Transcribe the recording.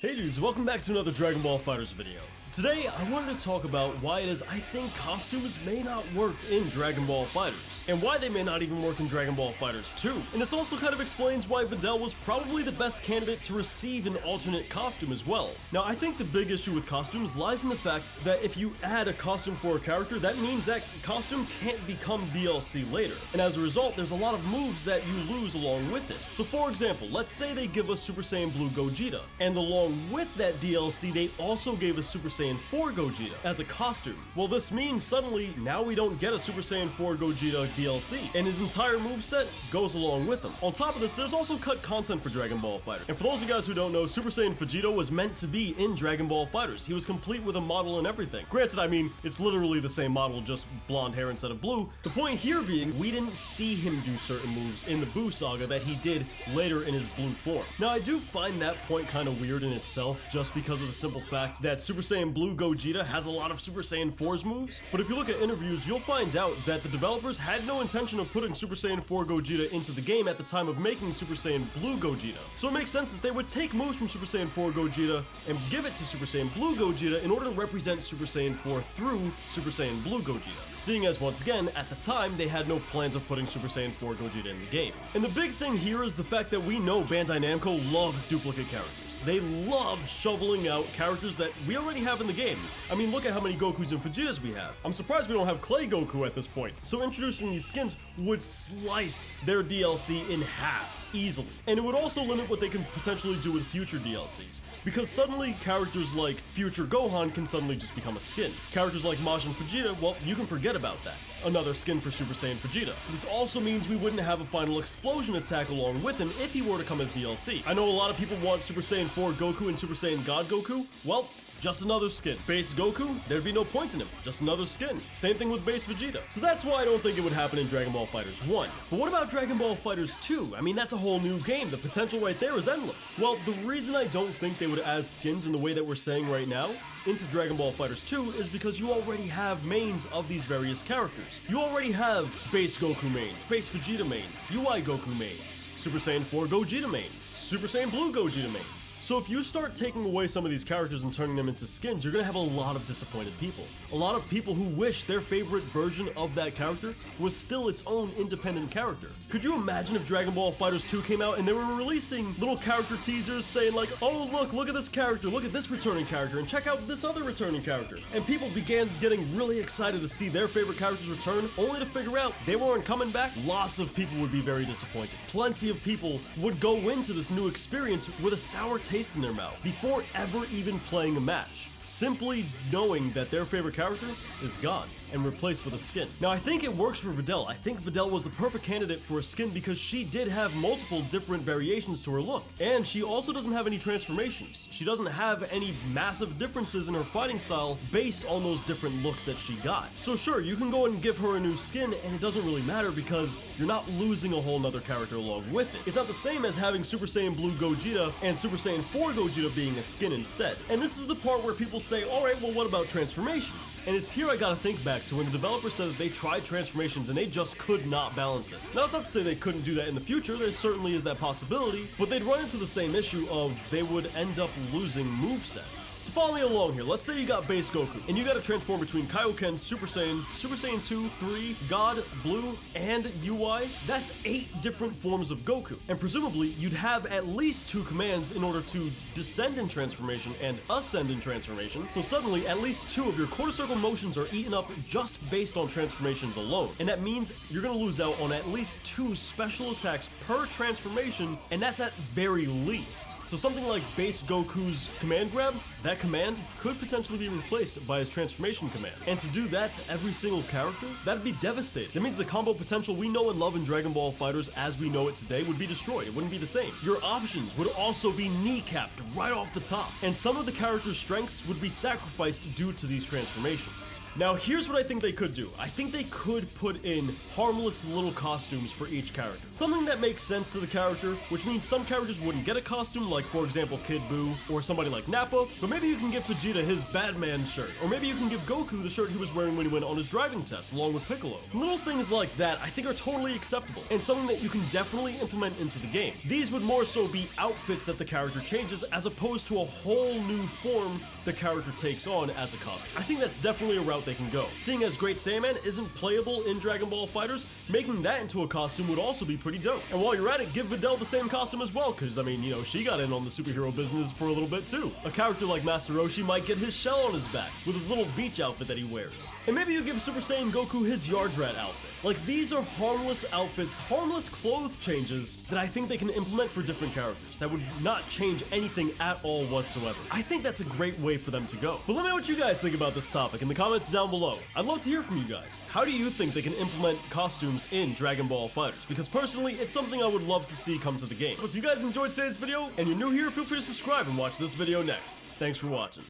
Hey dudes, welcome back to another Dragon Ball FighterZ video. Today, I wanted to talk about why it is I think costumes may not work in Dragon Ball FighterZ, and why they may not even work in Dragon Ball FighterZ 2. And this also kind of explains why Videl was probably the best candidate to receive an alternate costume as well. Now, I think the big issue with costumes lies in the fact that if you add a costume for a character, that means that costume can't become DLC later. And as a result, there's a lot of moves that you lose along with it. So for example, let's say they give us Super Saiyan Blue Gogeta, and along with that DLC, they also gave us Super Saiyan 4 Gogeta as a costume. Well, this means suddenly now we don't get a Super Saiyan 4 Gogeta DLC, and his entire moveset goes along with him. On top of this, there's also cut content for Dragon Ball FighterZ. And for those of you guys who don't know, Super Saiyan Vegeta was meant to be in Dragon Ball FighterZ. He was complete with a model and everything. Granted, I mean, it's literally the same model, just blonde hair instead of blue. The point here being, we didn't see him do certain moves in the Buu saga that he did later in his blue form. Now, I do find that point kind of weird in itself, just because of the simple fact that Super Saiyan Blue Gogeta has a lot of Super Saiyan 4's moves, but if you look at interviews, you'll find out that the developers had no intention of putting Super Saiyan 4 Gogeta into the game at the time of making Super Saiyan Blue Gogeta. So it makes sense that they would take moves from Super Saiyan 4 Gogeta and give it to Super Saiyan Blue Gogeta in order to represent Super Saiyan 4 through Super Saiyan Blue Gogeta. Seeing as, once again, at the time, they had no plans of putting Super Saiyan 4 Gogeta in the game. And the big thing here is the fact that we know Bandai Namco loves duplicate characters. They love shoveling out characters that we already have in the game. I mean, look at how many Gokus and Vegetas we have. I'm surprised we don't have Clay Goku at this point. So introducing these skins would slice their DLC in half easily. And it would also limit what they can potentially do with future DLCs, because suddenly characters like Future Gohan can suddenly just become a skin. Characters like Majin Vegeta, well, you can forget about that. Another skin for Super Saiyan Vegeta. This also means we wouldn't have a final explosion attack along with him if he were to come as DLC. I know a lot of people want Super Saiyan 4 Goku and Super Saiyan God Goku. Well, just another skin. Base Goku, there'd be no point in him. Just another skin. Same thing with Base Vegeta. So that's why I don't think it would happen in Dragon Ball FighterZ 1. But what about Dragon Ball FighterZ 2? I mean, that's a whole new game. The potential right there is endless. Well, the reason I don't think they would add skins in the way that we're saying right now into Dragon Ball FighterZ 2 is because you already have mains of these various characters. You already have Base Goku mains, Base Vegeta mains, UI Goku mains, Super Saiyan 4 Gogeta mains, Super Saiyan Blue Gogeta mains. So if you start taking away some of these characters and turning them into skins, you're gonna have a lot of disappointed people. A lot of people who wish their favorite version of that character was still its own independent character. Could you imagine if Dragon Ball FighterZ 2 came out and they were releasing little character teasers saying like, oh look at this character, look at this returning character, and check out this other returning character. And people began getting really excited to see their favorite characters return, only to figure out they weren't coming back. Lots of people would be very disappointed. Plenty of people would go into this new experience with a sour taste in their mouth before ever even playing a match, simply knowing that their favorite character is gone and replaced with a skin. Now, I think it works for Videl. I think Videl was the perfect candidate for a skin because she did have multiple different variations to her look. And she also doesn't have any transformations. She doesn't have any massive differences in her fighting style based on those different looks that she got. So sure, you can go and give her a new skin and it doesn't really matter because you're not losing a whole nother character along with it. It's not the same as having Super Saiyan Blue Gogeta and Super Saiyan 4 Gogeta being a skin instead. And this is the part where people say, alright, well what about transformations? And it's here I gotta think back to when the developers said that they tried transformations and they just could not balance it. Now, that's not to say they couldn't do that in the future. There certainly is that possibility, but they'd run into the same issue of they would end up losing movesets. So follow me along here. Let's say you got Base Goku, and you gotta transform between Kaioken, Super Saiyan 2, 3, God, Blue, and UI. That's 8 different forms of Goku. And presumably, you'd have at least 2 commands in order to descend in transformation and ascend in transformation. So suddenly, at least 2 of your quarter circle motions are eaten up just based on transformations alone. And that means you're gonna lose out on at least 2 special attacks per transformation, and that's at very least. So something like Base Goku's command grab, that command could potentially be replaced by his transformation command. And to do that to every single character, that'd be devastating. That means the combo potential we know and love in Dragon Ball FighterZ as we know it today would be destroyed. It wouldn't be the same. Your options would also be kneecapped right off the top. And some of the characters' strengths would would be sacrificed due to these transformations. Now here's what I think they could do. I think they could put in harmless little costumes for each character. Something that makes sense to the character, which means some characters wouldn't get a costume, like for example Kid Buu, or somebody like Nappa, but maybe you can give Vegeta his Batman shirt, or maybe you can give Goku the shirt he was wearing when he went on his driving test, along with Piccolo. Little things like that I think are totally acceptable, and something that you can definitely implement into the game. These would more so be outfits that the character changes, as opposed to a whole new form the character takes on as a costume. I think that's definitely a route they can go. Seeing as Great Saiyaman isn't playable in Dragon Ball FighterZ, making that into a costume would also be pretty dope. And while you're at it, give Videl the same costume as well, because I mean, you know, she got in on the superhero business for a little bit too. A character like Master Roshi might get his shell on his back, with his little beach outfit that he wears. And maybe you give Super Saiyan Goku his Yardrat outfit. Like, these are harmless outfits, harmless clothes changes that I think they can implement for different characters that would not change anything at all whatsoever. I think that's a great way for them to go. But let me know what you guys think about this topic in the comments down below. I'd love to hear from you guys. How do you think they can implement costumes in Dragon Ball FighterZ? Because personally, it's something I would love to see come to the game. But if you guys enjoyed today's video and you're new here, feel free to subscribe and watch this video next. Thanks for watching.